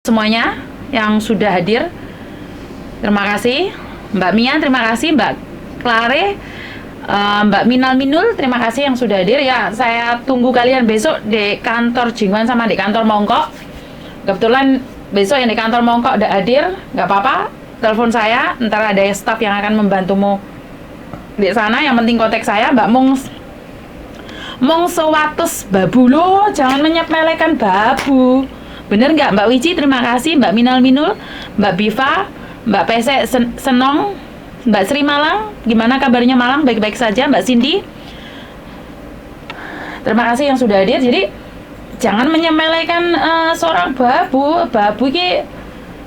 semuanya yang sudah hadir. Terima kasih Mbak Mia, terima kasih Mbak Klare, Mbak Minul, terima kasih yang sudah hadir ya. Saya tunggu kalian besok di kantor Jingwan sama di kantor Mongkok. Kebetulan besok yang di kantor Mongkok udah hadir, nggak apa-apa, telepon saya, ntar ada staff yang akan membantumu di sana. Yang penting kontak saya. Mbak Mong sewates babu lo, jangan menyepelekan babu. Bener nggak Mbak Wiji? Terima kasih Mbak Minul, Mbak Biva, Mbak Pese Senong, Mbak Sri Malang, gimana kabarnya Malang? Baik-baik saja. Mbak Cindy, terima kasih yang sudah hadir. Jadi jangan menyepelekan seorang babu. Babu ini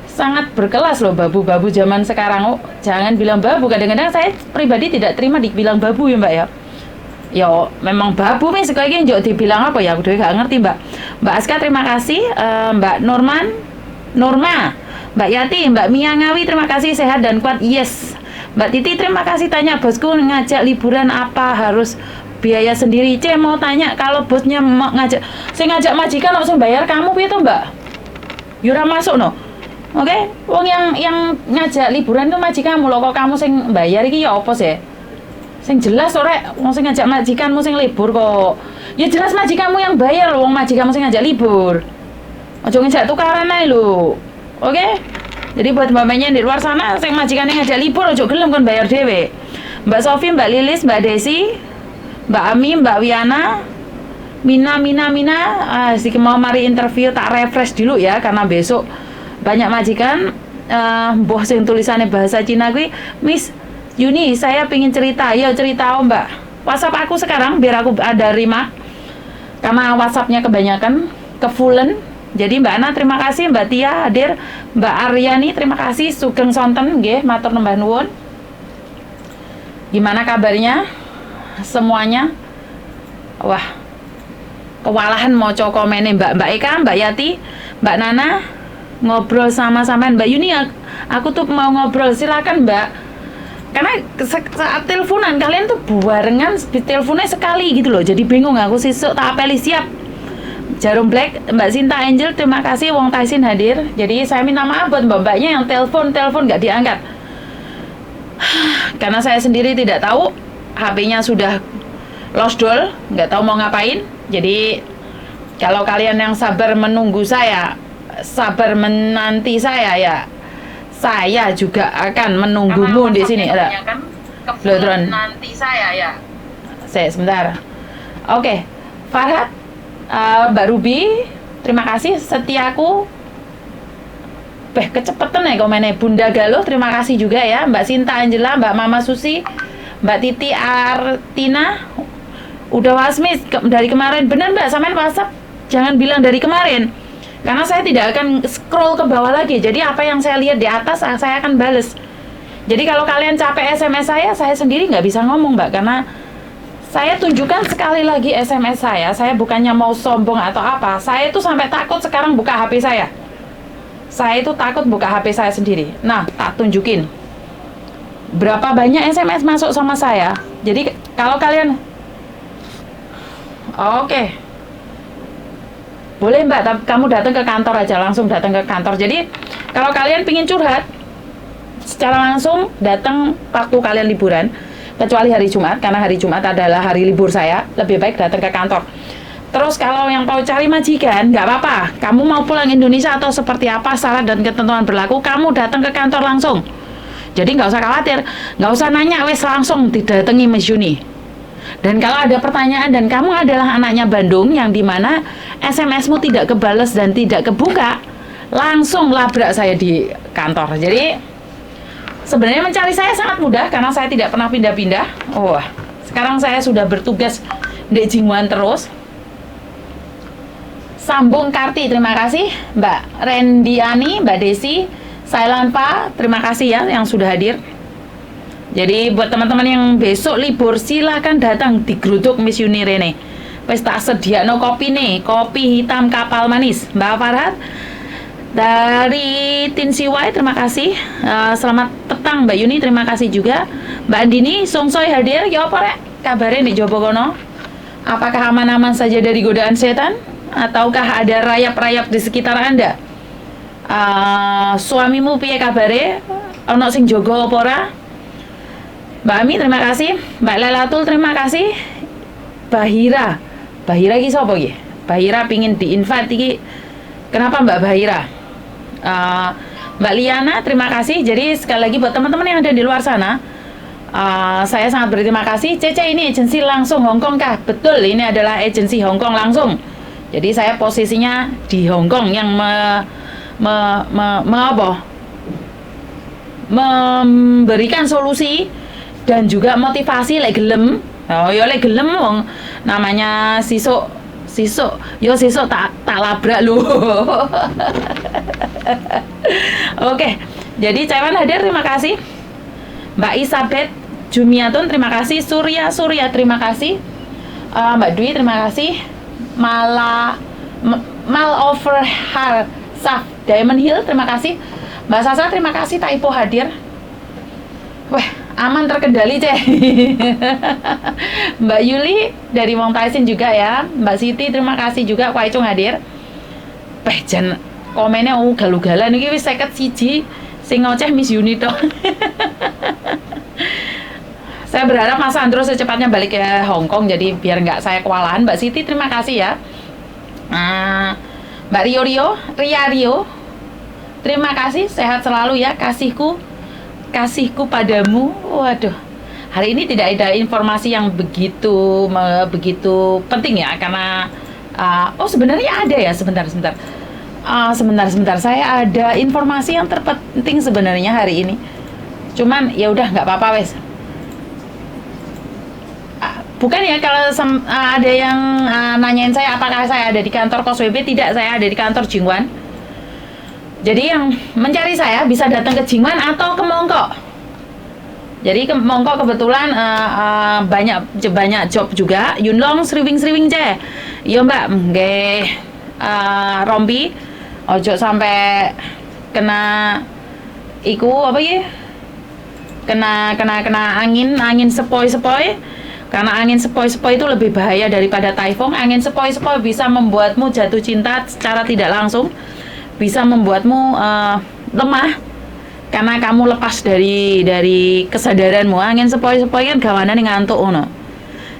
sangat berkelas loh, babu zaman sekarang. Oh, jangan bilang babu. Kadang-kadang saya pribadi tidak terima dibilang babu ya Mbak ya. Yo, memang babu nih sekali lagi dibilang apa ya, aku udah gak ngerti Mbak. Mbak Aska terima kasih, Mbak Norma, Mbak Yati, Mbak Mia Ngawi terima kasih, sehat dan kuat, yes. Mbak Titi terima kasih, tanya bosku ngajak liburan apa harus biaya sendiri. Mau tanya kalau bosnya mau ngajak, saya ngajak majikan langsung bayar kamu itu Mbak. Yura masuk no. Oke, wong yang ngajak liburan itu majikanmu loh, kok kamu sing bayar iki ya apa sih? Sing jelas ora wong sing ngajak majikanmu sing libur kok. Ya jelas majikanmu yang bayar loh, wong majikanmu sing ngajak libur. Ojo ngajak tukaran ae lho. Oke? Jadi buat mbak-mbaknya di luar sana sing majikannya ngajak libur ojo gelem kon bayar dhewe. Mbak Sofi, Mbak Lilis, Mbak Desi, Mbak Ami, Mbak Wiana, Mina, mau mari interview tak refresh dulu ya karena besok banyak majikan mbah sing tulisannya bahasa Cina kuwi, Miss Yuni, saya pingin cerita. Ya cerita Mbak. WhatsApp aku sekarang biar aku ada rima. Karena WhatsAppnya kebanyakan kefullen. Jadi Mbak Ana terima kasih, Mbak Tia hadir, Mbak Aryani terima kasih, Sugeng Sonten nggih, matur nembah nuwun. Gimana kabarnya semuanya? Wah, kewalahan mau komennya Mbak Eka, Mbak Yati, Mbak Nana ngobrol sama-sama Mbak Yuni. Aku tuh mau ngobrol, silakan Mbak. Karena saat teleponan kalian tuh barengan teleponnya sekali gitu loh, jadi bingung aku. Sisuk tak apeli siap. Jarum Black, Mbak Sinta Angel terima kasih, Wong Taisin hadir. Jadi saya minta maaf buat mbak-mbaknya yang telepon nggak diangkat. Karena saya sendiri tidak tahu, HP-nya sudah lost doll, nggak tahu mau ngapain. Jadi kalau kalian yang sabar menunggu saya, sabar menanti saya ya, saya juga akan menunggumu di sini. Ada. Lodron. Nanti saya ya. Saya sebentar. Oke, Farhat, Mbak Ruby, terima kasih. Setiaku, kecepetan ya komennya. Bunda Galuh, terima kasih juga ya. Mbak Sinta Angela, Mbak Mama Susi, Mbak Titi Artina, udah wasmis dari kemarin. Bener Mbak, sampean WhatsApp jangan bilang dari kemarin. Karena saya tidak akan scroll ke bawah lagi. Jadi apa yang saya lihat di atas saya akan bales. Jadi kalau kalian capek SMS saya sendiri nggak bisa ngomong Mbak. Karena saya tunjukkan sekali lagi SMS saya bukannya mau sombong atau apa. Saya itu sampai takut sekarang buka HP saya. Saya itu takut buka HP saya sendiri. Nah, tak tunjukin berapa banyak SMS masuk sama saya. Jadi kalau kalian oke, boleh Mbak, kamu datang ke kantor aja, langsung datang ke kantor. Jadi kalau kalian pingin curhat secara langsung, datang waktu kalian liburan, kecuali hari Jumat, karena hari Jumat adalah hari libur saya, lebih baik datang ke kantor. Terus kalau yang mau cari majikan, nggak apa-apa, kamu mau pulang Indonesia atau seperti apa syarat dan ketentuan berlaku, kamu datang ke kantor langsung. Jadi nggak usah khawatir, nggak usah nanya, wes langsung didatangi Miss Yuni. Dan kalau ada pertanyaan dan kamu adalah anaknya Bandung yang dimana SMS-mu tidak kebales dan tidak kebuka, langsung labrak saya di kantor. Jadi sebenarnya mencari saya sangat mudah karena saya tidak pernah pindah-pindah. Wah, sekarang saya sudah bertugas di Jingwan terus. Sambung Karti, terima kasih Mbak Rendiani, Mbak Desi, Sailanpa, terima kasih ya yang sudah hadir. Jadi buat teman-teman yang besok libur silahkan datang di Gruduk Miss Yuni Rene. Wes tak sediakno kopi nih, kopi hitam kapal manis. Mbak Farhat dari Tinsiwai, terima kasih. Selamat petang Mbak Yuni, terima kasih juga. Mbak Andini, Songsoy hadir. Ya apa rek? Kabarnya di Jobo Kono? Apakah aman-aman saja dari godaan setan? Ataukah ada rayap-rayap di sekitar Anda? Suamimu piye kabare? Ono sing jaga apa ora? Mbak Ami terima kasih, Mbak Lelatul terima kasih. Bahira ki sapa iki? Bahira pingin di-invite iki. Kenapa Mbak Bahira? Mbak Liana terima kasih. Jadi sekali lagi buat teman-teman yang ada di luar sana, saya sangat berterima kasih. Cece ini agensi langsung Hongkong kah? Betul, ini adalah agensi Hongkong langsung. Jadi saya posisinya di Hongkong yang memberikan solusi dan juga motivasi lek gelem. Oh ya lek gelem wong namanya sisuk tak labrak lu. Oke, jadi Caiwan hadir terima kasih. Mbak Isabeth Jumiatun terima kasih. Surya terima kasih. Mbak Dwi terima kasih. Mal Overhar Saf Diamond Hill terima kasih. Mbak Sasa terima kasih. Taipo hadir. Wah, aman terkendali ceh. Mbak Yuli dari Wong Taisin juga ya. Mbak Siti terima kasih juga. Kwai Cung hadir. Jan komennya galu-galan iki wis 51 sing ngoceh Miss Yuni toh. Saya berharap Mas Andro secepatnya balik ke Hongkong jadi biar nggak saya kewalahan. Mbak Siti terima kasih ya. Mbak Ria terima kasih, sehat selalu ya, kasihku padamu. Waduh, hari ini tidak ada informasi yang begitu penting ya, karena sebenarnya ada ya, sebentar. Saya ada informasi yang terpenting sebenarnya hari ini. Cuman ya udah nggak apa-apa wes. Bukan ya, kalau ada yang nanyain saya apakah saya ada di kantor Kos WB, tidak, saya ada di kantor Jingwan. Jadi yang mencari saya bisa datang ke Jingwan atau ke Mongkok. Jadi ke Mongkok kebetulan banyak job juga. Yunlong sriwing ce. Iya Mbak, nggih. Rompi ojo sampai kena iku apa ya? Kena angin sepoi-sepoi. Karena angin sepoi-sepoi itu lebih bahaya daripada taifung. Angin sepoi-sepoi bisa membuatmu jatuh cinta secara tidak langsung, bisa membuatmu lemah karena kamu lepas dari kesadaranmu. Angin sepoi-sepoi kan gawanan ngantuk ngono.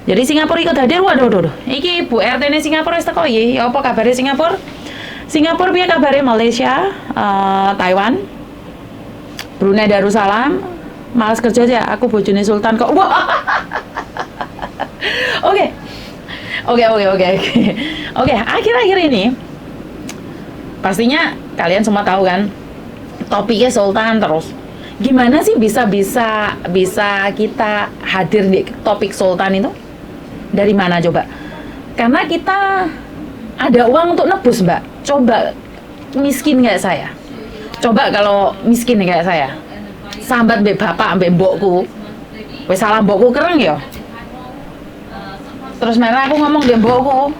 Jadi Singapura ikut hadir. Waduh. Iki Bu RT-ne Singapura wis teko iki. Ya apa kabare Singapura? Singapura piye kabare? Malaysia, Taiwan, Brunei Darussalam. Males kerja aja, aku bojone Sultan kok. Wah. Oke, akhir-akhir ini pastinya kalian semua tahu kan topiknya Sultan terus. Gimana sih bisa kita hadir di topik Sultan itu? Dari mana coba? Karena kita ada uang untuk nebus, Mbak. Coba miskin nggak saya? Coba kalau miskin nggak saya? Sambat mbek bapak mbek mbokku. Wes salah mbokku kereng ya. Terus mereka aku ngomong di mbokku.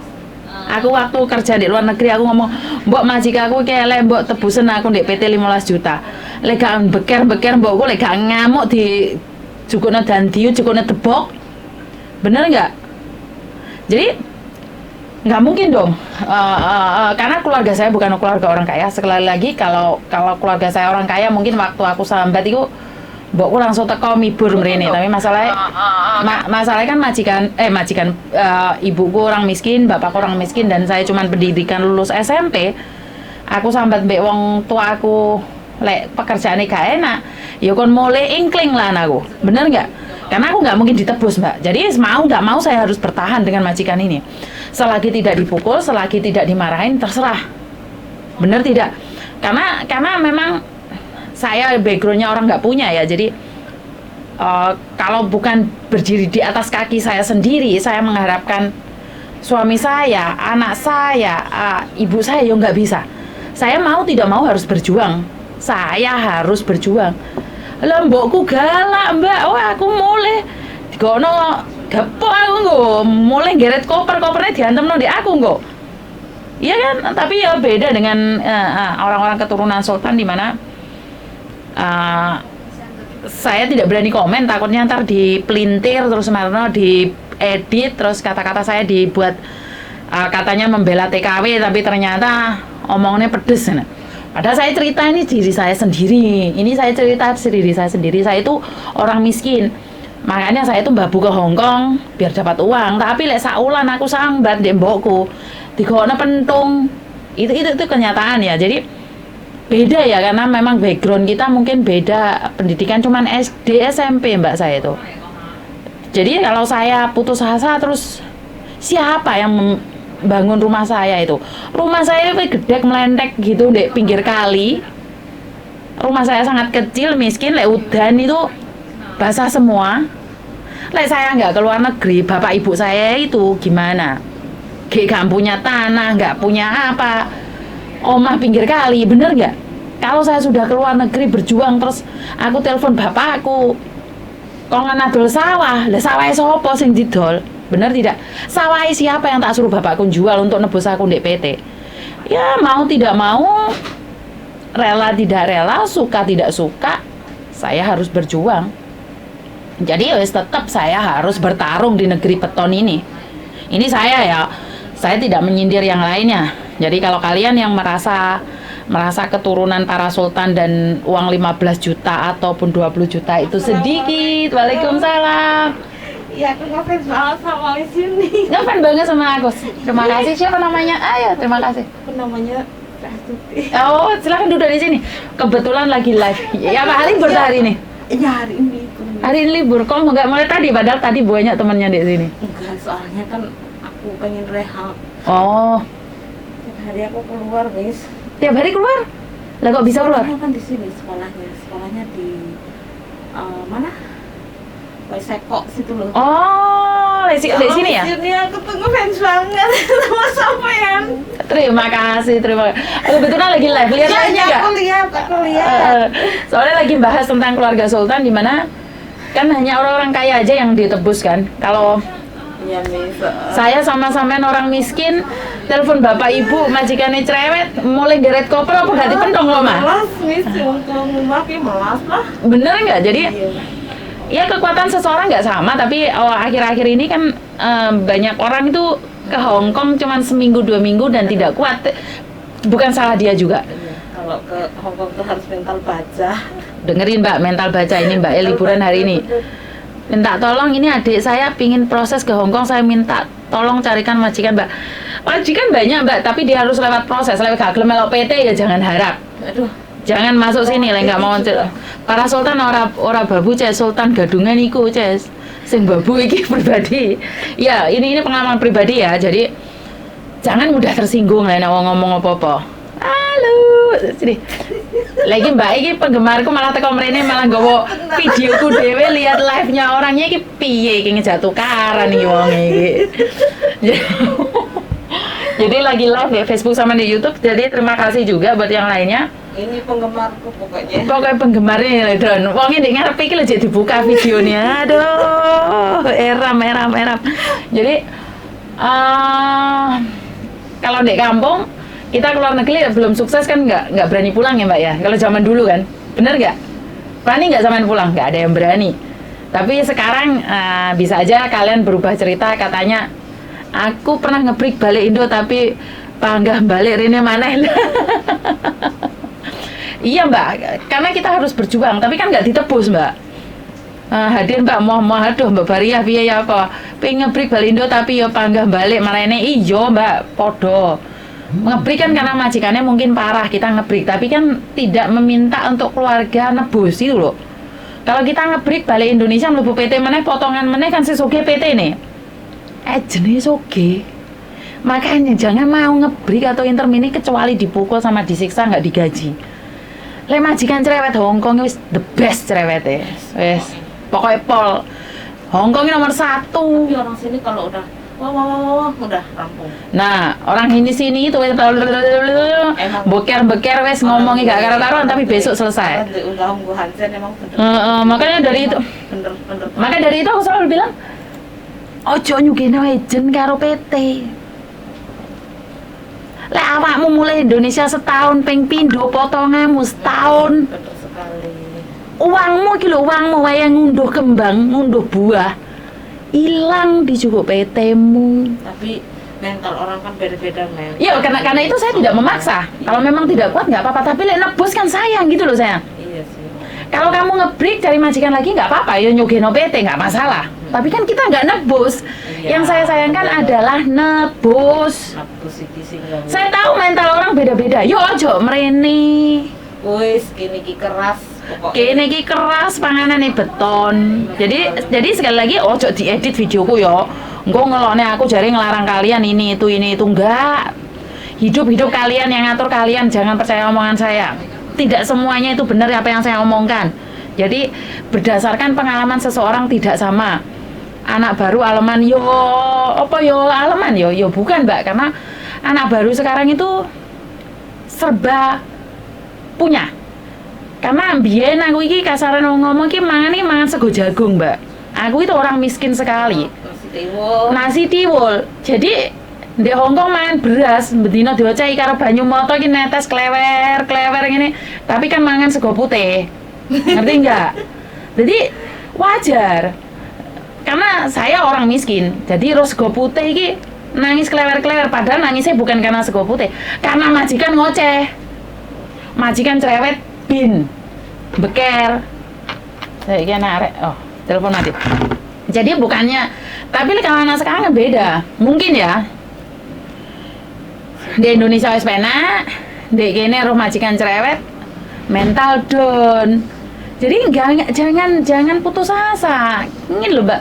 Aku waktu kerja di luar negeri aku ngomong, "Mbok majikaku kelek, mbok tebusen aku di PT 15 juta." Lek gak beker mbokku lek gak ngamuk di jukune dandiu, jukune tebok. Bener nggak? Jadi nggak mungkin dong, karena keluarga saya bukan keluarga orang kaya. Sekali lagi kalau keluarga saya orang kaya, mungkin waktu aku sambat itu mbokku langsung teko mibur mrene. Tapi masalahnya kan majikan ibuku orang miskin, bapakku orang miskin, dan saya cuman pendidikan lulus SMP. Aku sambat mbek wong tua aku lek pekerjaane gak enak, ya kon mulai inkling lah aku. Bener nggak? Karena aku nggak mungkin ditebus, Mbak. Jadi mau nggak mau saya harus bertahan dengan majikan ini. Selagi tidak dipukul, selagi tidak dimarahin, terserah. Bener tidak? Karena memang saya backgroundnya orang nggak punya ya. Jadi kalau bukan berdiri di atas kaki saya sendiri, saya mengharapkan suami saya, anak saya, ibu saya ya nggak bisa. Saya mau tidak mau harus berjuang. Saya harus berjuang. Lah mbokku galak, Mbak. Wah, aku mulai digono gepok aku nggo. Mulai geret kopernya diantemno di aku nggo. Iya kan? Tapi ya beda dengan orang-orang keturunan sultan di mana saya tidak berani komen, takutnya ntar dipelintir terus marno diedit terus kata-kata saya dibuat katanya membela TKW tapi ternyata omongnya pedes. Padahal saya cerita ini diri saya sendiri. Ini saya cerita diri saya sendiri. Saya itu orang miskin. Makanya saya itu babu ke Hong Kong biar dapat uang. Tapi lek saulan aku sambat ndek mbokku. Digono pentung. Itu kenyataan ya. Jadi beda ya, karena memang background kita mungkin beda. Pendidikan cuman SD, SMP mbak saya itu. Jadi kalau saya putus asa terus siapa yang bangun rumah saya itu? Rumah saya itu gede melentek gitu dek pinggir kali. Rumah saya sangat kecil, miskin, lek udan itu basah semua. Lek saya nggak keluar negeri, bapak ibu saya itu gimana? Gak punya tanah, nggak punya apa. Omah pinggir kali, bener nggak? Kalau saya sudah keluar negeri berjuang terus aku telepon bapakku, kok ngadol sawah, lah sawah sopo sing didol? Bener tidak? Sawah siapa yang tak suruh bapakku jual untuk nebus aku ndek PT? Ya mau tidak mau, rela tidak rela, suka tidak suka, saya harus berjuang. Jadi wes tetap saya harus bertarung di negeri beton ini. Ini saya ya, saya tidak menyindir yang lainnya. Jadi kalau kalian yang merasa keturunan para sultan dan uang 15 juta ataupun 20 juta itu sedikit. Waalaikumsalam. Iya, aku ngefans banget sama di sini. Ngefans banget sama aku. Terima kasih. Siapa namanya? Ayo, terima kasih. Aku namanya Prastuti. Oh, silakan duduk di sini. Kebetulan lagi live. Ya, Pak hari libur hari ini. Iya, hari ini. Hari ini libur. Kok nggak mulai tadi? Padahal tadi banyak temannya di sini. Enggak, soalnya kan aku pengen rehab. Oh, Tiap hari aku keluar, guys. tiap hari keluar? Lah kok bisa keluar? Sekolahnya kan di sini sekolahnya. Sekolahnya di mana? Waiseko situ loh. Oh, di sini ya? Di sini aku tuh ngefans banget sama sampean. Terima kasih. Kebetulan lagi live. Lihat Iya, live-nya nggak? aku lihat. Soalnya lagi bahas tentang keluarga sultan, di mana kan hanya orang-orang kaya aja yang ditebus kan. Kalau Iya, Miss. saya sama-sama orang miskin, telepon bapak ibu majikannya cerewet, mulai geret koper apa ganti pentong loh mah. Melas, Miss, untuk rumah ki melas lah. Bener nggak? Jadi Iya. ya kekuatan seseorang nggak sama, tapi akhir-akhir ini kan banyak orang itu ke Hong Kong cuman seminggu 2 minggu dan tidak kuat. Bukan salah dia juga. Iya, kalau ke Hong Kong tuh harus mental baja. Dengerin Mbak, mental baca ini Mbak, liburan hari ini. Minta tolong, ini adik saya pingin proses ke Hong Kong, saya minta tolong carikan majikan Mbak. Majikan banyak Mbak, tapi dia harus lewat proses, lewat gak gelem melok PT ya jangan harap. Aduh, Jangan masuk sini lah, nggak mau. Para sultan ora babu ces, sultan gadungan iku ces. Sing babu iki pribadi. Ya, ini pengalaman pribadi ya. Jadi jangan mudah tersinggung lah nek ngomong apa-apa. Halo, sini. Lagi Mbak iki penggemarku malah teko mrene malah nggawa videoku dhewe lihat live-nya orangnya iki piye iki ngejatuh karan iki wong iki. Jadi lagi live ya Facebook sama di YouTube. Jadi terima kasih juga buat yang lainnya. ini penggemarku pokoknya. Pokoknya penggemarnya ya Don. Wong ini ngarep iki lho dibuka videonya. Aduh, eram. Jadi kalau di kampung kita keluar negeri belum sukses kan nggak berani pulang ya Mbak ya. Kalau zaman dulu kan, bener nggak? Berani nggak zaman pulang? Nggak ada yang berani. Tapi sekarang bisa aja kalian berubah cerita, katanya aku pernah ngebreak balik Indo tapi panggah balik rene maneh. Iya Mbak, karena kita harus berjuang, tapi kan nggak ditebus Mbak. Hadir Mbak, mau aduh Mbak Bariah piye ya apa? Pengen ngebreak balik Indo tapi ya panggah balik maneh. Iya Mbak, podo. Ngebreak kan karena majikannya mungkin parah, kita ngebreak, tapi kan tidak meminta untuk keluarga nebus itu loh. Kalau kita ngebreak balik Indonesia mlebu PT meneh potongan meneh kan sesoge PT nih. Jenis oke. Makanya jangan mau ngebreak atau intermini kecuali dipukul sama disiksa, nggak digaji. Le majikan cerewet Hong Kong wis the best cerewetnya. Wes pokoknya pol. Hong Kong ini nomor 1. Tapi orang sini kalau udah wah udah rampung. Nah, orang ini sini itu beker wes ngomongnya gak karu-karuan tapi besok selesai. Udah Unggu Hansen emang bener. Makanya dari itu Bener. Makanya dari itu aku selalu bilang ojo nyugino ejen karo PT. Lek awakmu mulai Indonesia setahun ping pindho potonganmu setahun. Bener sekali. Uangmu iki lho, uangmu wae ngunduh kembang, ngunduh buah. Hilang di cukup PT-mu. Tapi mental orang kan beda-beda men. Iya, karena itu saya tidak memaksa. Kalau memang tidak kuat nggak apa-apa, tapi lek nebus kan sayang gitu loh sayang. Iya sih. Kalau kamu nge-break cari majikan lagi nggak apa-apa, ya nyogeno PT nggak masalah. Tapi kan kita nggak nebus. Iya, Yang saya sayangkan adalah nebus. Nebus iki sing nggak. Saya tahu mental orang beda-beda. Yo ojo mrene. Wis kene iki keras pokoknya. Kene iki keras panganane beton. Jadi sekali lagi ojo diedit videoku yo. Engko ngelone aku jare ngelarang kalian ini itu enggak. Hidup kalian yang ngatur kalian, jangan percaya omongan saya. Tidak semuanya itu benar apa yang saya omongkan. Jadi berdasarkan pengalaman seseorang tidak sama. Anak baru aleman yo aleman yo bukan Mbak, karena anak baru sekarang itu serba punya. Karena biyen aku iki kasaran ngomong iki mangan sego jagung, Mbak. Aku itu orang miskin sekali. Nasi tiwul. Jadi di Hongkong mangan beras, bedino diocehi karo banyu moto iki netes klewer ngene. Tapi kan mangan sego putih. Ngerti enggak? Jadi wajar. Karena saya orang miskin. Jadi ro sego putih iki nangis klewer padahal nangisnya bukan karena sego putih, karena majikan ngoceh. Majikan cerewet bin beker. Saya iki arek. Oh, telepon mati. Jadi bukannya, tapi kalau anak sekarang kan beda. Mungkin ya di Indonesia wis penak, di kene roh majikan cerewet, mental down. Jadi jangan putus asa. Ini loh Mbak.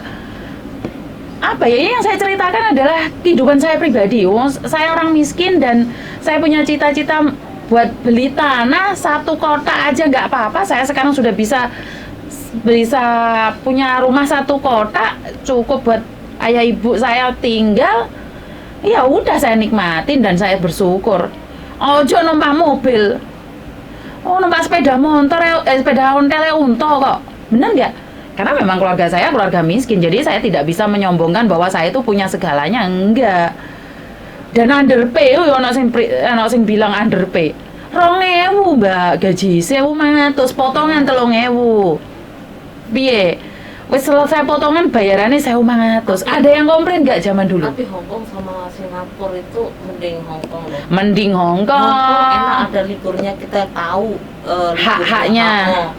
Apa ya, yang saya ceritakan adalah kehidupan saya pribadi. Saya orang miskin dan saya punya cita-cita buat beli tanah 1 kota aja nggak apa-apa. Saya sekarang sudah bisa punya rumah 1 kota, cukup buat ayah ibu saya tinggal. Ya udah saya nikmatin dan saya bersyukur. Ojo numpak mobil, numpak sepeda motor, sepeda ontel unto kok, bener nggak? Karena memang keluarga saya keluarga miskin, jadi saya tidak bisa menyombongkan bahwa saya itu punya segalanya, enggak. Dan underpay, ono sing bilang underpay. 2.000 Mbak, gaji 1.500, potongan 3.000. Piye? Wis selesai potongan bayarannya 1.500. Ada yang komplain nggak zaman dulu? Tapi Hongkong sama Singapura itu mending Hongkong loh. Mending Hongkong. Hongkong enak, ada liburnya, kita tahu hak-haknya.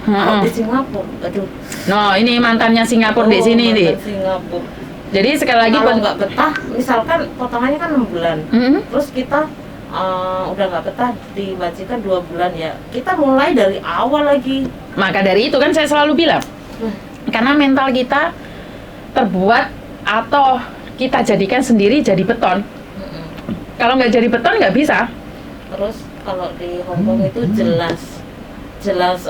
Kalau di Singapura, aduh. No, ini mantannya Singapura di sini nih. Singapura. Jadi sekali lagi kalau nggak betah, misalkan potongannya kan 6 bulan, terus kita udah nggak betah dibajikan 2 bulan ya, kita mulai dari awal lagi. Maka dari itu kan saya selalu bilang, karena mental kita terbuat atau kita jadikan sendiri jadi beton. Kalau nggak jadi beton nggak bisa. Terus kalau di Hongkong itu jelas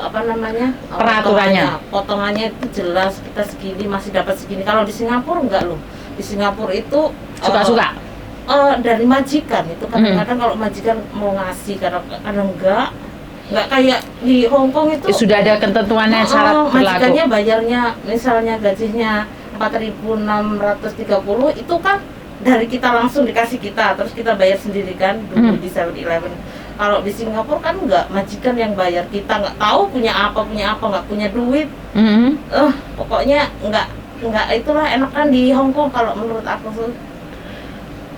apa namanya, peraturannya, potongannya itu jelas, kita segini masih dapat segini. Kalau di Singapura enggak loh. Di Singapura itu suka-suka dari majikan itu kadang-kadang kalau majikan mau ngasih, kadang-kadang enggak kayak di Hongkong itu sudah ada ketentuannya syarat berlaku. Majikannya bayarnya misalnya gajinya 4.630 itu kan dari kita langsung dikasih kita, terus kita bayar sendiri kan dulu di 7-Eleven. Kalau di Singapura kan enggak, majikan yang bayar, kita nggak tahu punya apa nggak punya duit. Pokoknya nggak itulah enakan di Hongkong kalau menurut aku tuh.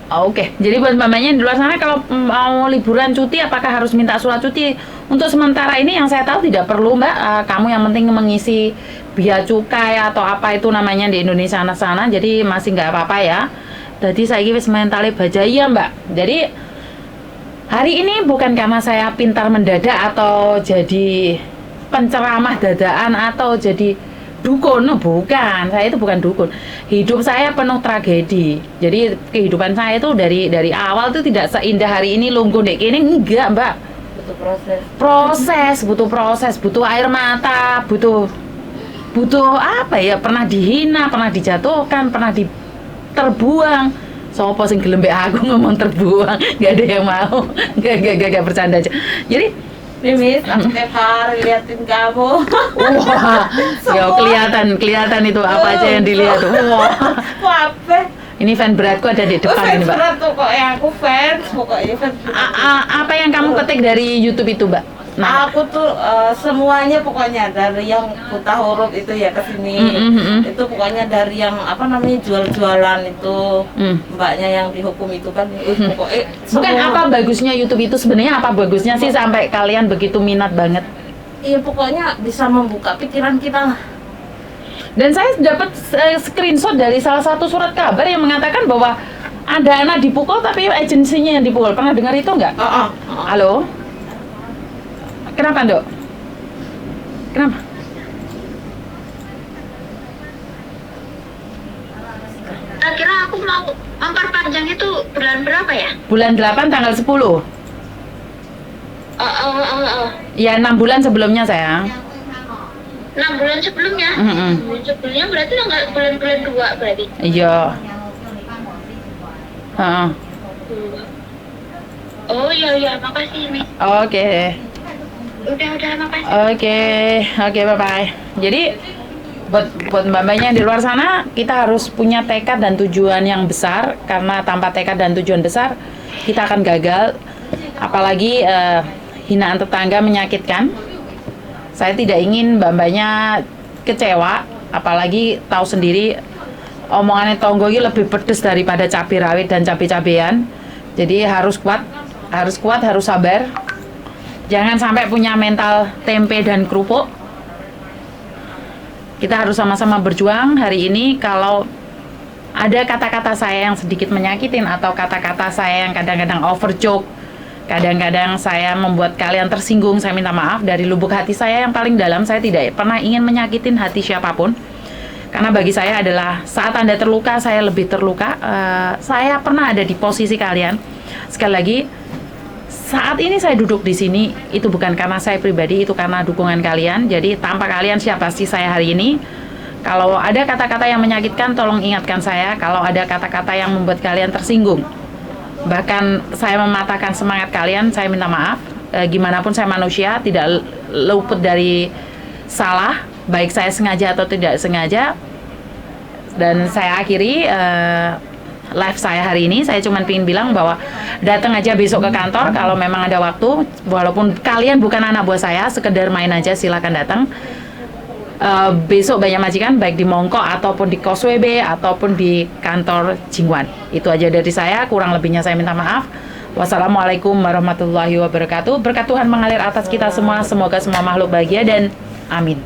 Oke, jadi buat mamanya di luar sana kalau mau liburan cuti, apakah harus minta surat cuti? Untuk sementara ini yang saya tahu tidak perlu Mbak. Kamu yang penting mengisi bea cukai atau apa itu namanya di Indonesia sana, jadi masih nggak apa-apa ya. Jadi saya wis mentale baja ya Mbak. Jadi hari ini bukan karena saya pintar mendadak atau jadi penceramah dadaan atau jadi dukun, bukan. Saya itu bukan dukun. Hidup saya penuh tragedi. Jadi kehidupan saya itu dari awal itu tidak seindah hari ini lungguh dek ini, enggak Mbak. Butuh proses. Butuh proses, butuh air mata, butuh apa ya? Pernah dihina, pernah dijatuhkan, pernah terbuang. Sopo sing gelem mbek aku ngomong terbuang, nggak ada yang mau. Gak bercanda aja. Jadi Mimis, aku tiap hari liatin kamu. wah, ya kelihatan itu apa aja yang dilihat. Wah, apa? Ini fan beratku ada di depan ini, Mbak. Berat tuh kok yang aku fans, pokoknya fans. Apa yang kamu ketik dari YouTube itu, Mbak? Nah, Aku tuh semuanya pokoknya dari yang buta huruf itu ya ke sini. Itu pokoknya dari yang apa namanya jual-jualan itu mbaknya yang dihukum itu kan pokoknya bukan apa bagusnya YouTube itu sebenarnya apa bagusnya sih sampai kalian begitu minat banget? iya pokoknya bisa membuka pikiran kita lah. Dan saya dapat screenshot dari salah satu surat kabar yang mengatakan bahwa ada anak dipukul tapi agensinya yang dipukul. Pernah dengar itu nggak? Halo? Kenapa, Dok? Kenapa? Kira aku mau memperpanjang itu bulan berapa ya? Bulan 8 tanggal 10. Oh. Ya, 6 bulan sebelumnya, sayang. 6 bulan sebelumnya? Bulan sebelumnya berarti bulan 2 berarti? Iya. Heeh. Oh iya, makasih Mi. Oke. Udah, makasih. Oke, bye-bye. Jadi buat mbak-mbaknya yang di luar sana, kita harus punya tekad dan tujuan yang besar, karena tanpa tekad dan tujuan besar kita akan gagal. Apalagi hinaan tetangga menyakitkan. Saya tidak ingin mbak-mbaknya kecewa, apalagi tahu sendiri omongannya tonggo ini lebih pedes daripada cabai rawit dan cabai-cabean. Jadi harus kuat, harus sabar. Jangan sampai punya mental tempe dan kerupuk. Kita harus sama-sama berjuang hari ini. Kalau ada kata-kata saya yang sedikit menyakitin atau kata-kata saya yang kadang-kadang over joke, kadang-kadang saya membuat kalian tersinggung, saya minta maaf dari lubuk hati saya yang paling dalam. Saya tidak pernah ingin menyakitin hati siapapun, karena bagi saya adalah saat Anda terluka, saya lebih terluka. Saya pernah ada di posisi kalian. Sekali lagi, saat ini saya duduk di sini itu bukan karena saya pribadi, itu karena dukungan kalian. Jadi tanpa kalian siapa sih saya hari ini? Kalau ada kata-kata yang menyakitkan, tolong ingatkan saya. Kalau ada kata-kata yang membuat kalian tersinggung, bahkan saya mematahkan semangat kalian, saya minta maaf. Gimana pun saya manusia, tidak luput dari salah, baik saya sengaja atau tidak sengaja. Dan saya akhiri live saya hari ini. Saya cuma ingin bilang bahwa datang aja besok ke kantor kalau memang ada waktu, walaupun kalian bukan anak buah saya, sekedar main aja, silakan datang. Besok banyak majikan, baik di Mongko ataupun di Causeway Bay ataupun di kantor Jingwan. Itu aja dari saya, kurang lebihnya saya minta maaf. Wassalamualaikum warahmatullahi wabarakatuh. Berkat Tuhan mengalir atas kita semua, semoga semua makhluk bahagia dan amin.